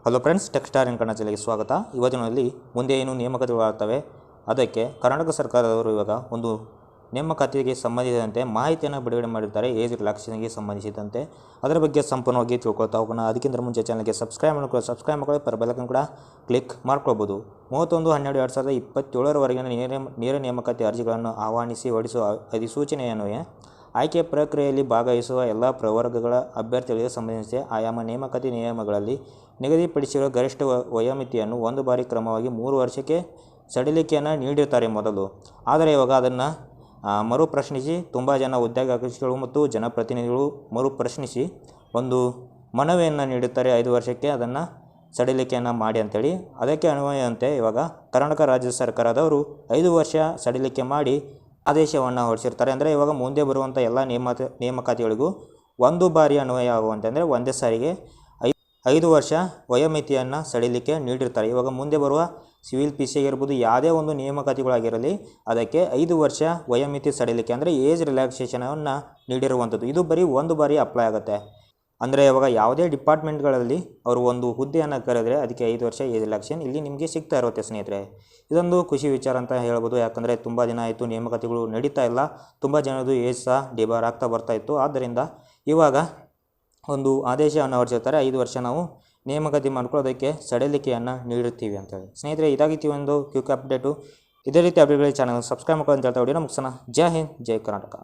Hello friends, ಟೆಕ್ಸ್ಟಾರ್ ಇನ್ ಕನ್ನಡ ಚಾನೆಲ್ಗೆ ಸ್ವಾಗತ. ಇವತ್ತಿನಲ್ಲಿ ಮುಂದೆ ಏನು ನೇಮಕಾತಿಗಳಾಗ್ತವೆ ಅದಕ್ಕೆ ಕರ್ನಾಟಕ ಸರ್ಕಾರದವರು ಇವಾಗ ಒಂದು ನೇಮಕಾತಿಗೆ ಸಂಬಂಧಿಸಿದಂತೆ ಮಾಹಿತಿಯನ್ನು ಬಿಡುಗಡೆ ಮಾಡಿದ್ದಾರೆ. ಏಜ್ ರಿಲ್ಯಾಕ್ಸೇಷನ್ಗೆ ಸಂಬಂಧಿಸಿದಂತೆ ಅದರ ಬಗ್ಗೆ ಸಂಪೂರ್ಣವಾಗಿ ತಿಳ್ಕೊಳ್ತಾ ಹೋಗೋಣ. ಅದಕ್ಕಿಂತ ಮುಂಚೆ ಚಾನಲ್ಗೆ ಸಬ್ಸ್ಕ್ರೈಬ್ ಮಾಡ್ಕೊಳ್ಳಿ, ಬೆಲ್ ಕೂಡ ಕ್ಲಿಕ್ ಮಾಡ್ಕೊಳ್ಬೋದು. 31/12/2027 ನೇರ ನೇಮಕಾತಿ ಅರ್ಜಿಗಳನ್ನು ಆಹ್ವಾನಿಸಿ ಹೊರಡಿಸುವ ಅಧಿಸೂಚನೆಯನ್ವಯ ಆಯ್ಕೆ ಪ್ರಕ್ರಿಯೆಯಲ್ಲಿ ಭಾಗವಹಿಸುವ ಎಲ್ಲ ಪ್ರವರ್ಗಗಳ ಅಭ್ಯರ್ಥಿಗಳಿಗೆ ಸಂಬಂಧಿಸಿ ಆಯಾಮ ನೇಮಕಾತಿ ನಿಯಮಗಳಲ್ಲಿ ನಿಗದಿಪಡಿಸಿರುವ ಗರಿಷ್ಠ ವಯೋಮಿತಿಯನ್ನು ಒಂದು ಬಾರಿ ಕ್ರಮವಾಗಿ 3 ವರ್ಷಕ್ಕೆ ಸಡಿಲಿಕೆಯನ್ನು ನೀಡಿರ್ತಾರೆ ಮೊದಲು. ಆದರೆ ಇವಾಗ ಅದನ್ನು ಮರುಪ್ರಶ್ನಿಸಿ ತುಂಬ ಜನ ಉದ್ಯೋಗಾಕಾಂಕ್ಷಿಗಳು ಮತ್ತು ಜನಪ್ರತಿನಿಧಿಗಳು ಮರುಪ್ರಶ್ನಿಸಿ ಒಂದು ಮನವಿಯನ್ನು ನೀಡುತ್ತಾರೆ, 5 ವರ್ಷಕ್ಕೆ ಅದನ್ನು ಸಡಿಲಿಕೆಯನ್ನು ಮಾಡಿ ಅಂತೇಳಿ. ಅದಕ್ಕೆ ಅನ್ವಯಂತೆ ಇವಾಗ ಕರ್ನಾಟಕ ರಾಜ್ಯ ಸರ್ಕಾರದವರು 5 ವರ್ಷ ಸಡಿಲಿಕೆ ಮಾಡಿ ಆದೇಶವನ್ನು ಹೊರಡಿಸಿರ್ತಾರೆ. ಅಂದರೆ ಇವಾಗ ಮುಂದೆ ಬರುವಂಥ ಎಲ್ಲ ನೇಮಕಾತಿಗಳಿಗೂ ಒಂದು ಬಾರಿ ಅನ್ವಯ ಆಗುವಂತೆ, ಅಂದರೆ ಒಂದೇ ಸಾರಿಗೆ 5 ವರ್ಷ ವಯೋಮಿತಿಯನ್ನು ಸಡಿಲಿಕೆ ನೀಡಿರ್ತಾರೆ. ಇವಾಗ ಮುಂದೆ ಬರುವ ಸಿವಿಲ್ PC ಆಗಿರ್ಬೋದು, ಯಾವುದೇ ಒಂದು ನೇಮಕಾತಿಗಳಾಗಿರಲಿ ಅದಕ್ಕೆ 5 ವರ್ಷ ವಯೋಮಿತಿ ಸಡಿಲಿಕೆ ಅಂದರೆ ಏಜ್ ರಿಲ್ಯಾಕ್ಸೇಷನನ್ನು ನೀಡಿರುವಂಥದ್ದು. ಇದು ಬರೀ ಒಂದು ಬಾರಿ ಅಪ್ಲೈ ಆಗುತ್ತೆ. ಅಂದರೆ ಇವಾಗ ಯಾವುದೇ ಡಿಪಾರ್ಟ್ಮೆಂಟ್ಗಳಲ್ಲಿ ಅವರು ಒಂದು ಹುದ್ದೆಯನ್ನು ಕರೆದರೆ ಅದಕ್ಕೆ 5 ವರ್ಷ ಏಜ್ ರಿಲ್ಯಾಕ್ಸೇಷನ್ ಇಲ್ಲಿ ನಿಮಗೆ ಸಿಗ್ತಾ ಇರುತ್ತೆ ಸ್ನೇಹಿತರೆ. ಇದೊಂದು ಖುಷಿ ವಿಚಾರ ಅಂತ ಹೇಳ್ಬೋದು. ಯಾಕಂದರೆ ತುಂಬ ದಿನ ಆಯಿತು ನೇಮಕಾತಿಗಳು ನಡೀತಾ ಇಲ್ಲ, ತುಂಬ ಜನದ್ದು ಏಜ್ ಸಹ ಡಿಬಾರ್ ಆಗ್ತಾ ಬರ್ತಾ ಇತ್ತು. ಆದ್ದರಿಂದ ಇವಾಗ ಒಂದು ಆದೇಶವನ್ನು ಹೊರಡಿಸಿರ್ತಾರೆ, 5 ವರ್ಷ ನಾವು ನೇಮಕಾತಿ ಮಾಡ್ಕೊಳ್ಳೋದಕ್ಕೆ ಸಡಿಲಿಕೆಯನ್ನು ನೀಡುತ್ತೀವಿ ಅಂತೇಳಿ. ಸ್ನೇಹಿತರೆ, ಇದಾಗಿತ್ತು ಒಂದು ಕ್ವಿಕ್ ಅಪ್ಡೇಟು. ಇದೇ ರೀತಿ ಅಪ್ಡೇಟ್ಗಳಿಗೆ ಚಾನಲ್ ಸಬ್ಸ್ಕ್ರೈಬ್ ಮಾಡ್ಕೊಳ್ಳಿ ಅಂತ ಹೇಳ್ತಾ ವಿಡಿಯೋನ ಮುಗಿಸೋಣ. ಜೈ ಹಿಂದ್, ಜೈ ಕರ್ನಾಟಕ.